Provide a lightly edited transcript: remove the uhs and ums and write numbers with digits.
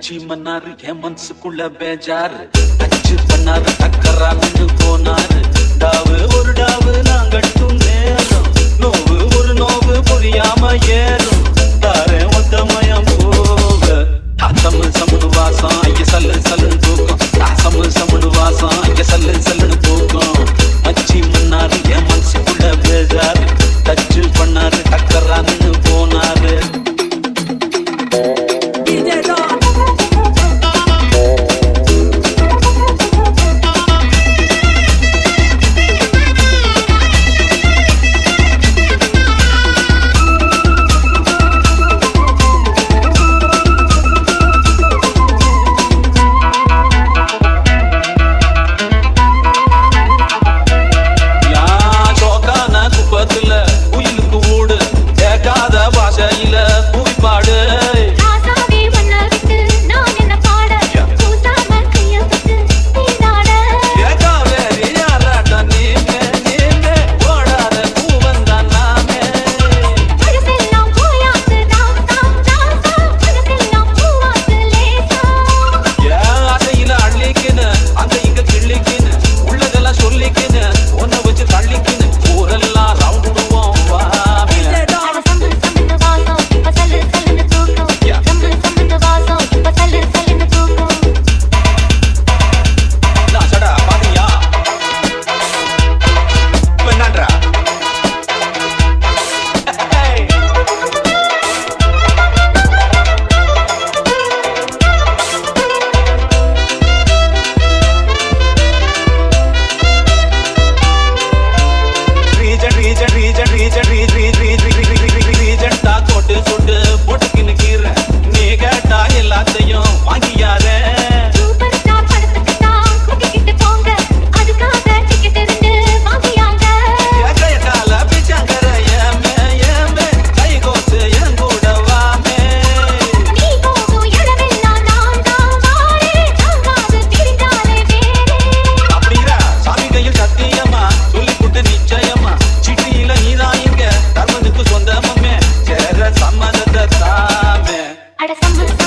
மச்சி மன்னாரு என் மனசுக்குள்ள பேஜாரு அச்சு பண்ணாரு டக்கரான்னு போனாரு டாவு ஒரு டாவு நான் கட்டும் நேரம் நோவு ஒரு நோவு புரியாம ஏறும் தாரே ஒத்தமயம் போக சம்மு சம்முனு வாசம் இங்க சல்லு சல்லுன்னு தூக்கம் சம்மு சம்முனு வாசம் இங்க சல்லு சல்லுன்னு தூக்கம் மச்சி மன்னாரு என் மனசுக்குள்ள பேஜாரு டச்சு பண்ணாரு டக்கரான்னு போனாரு Ada sambal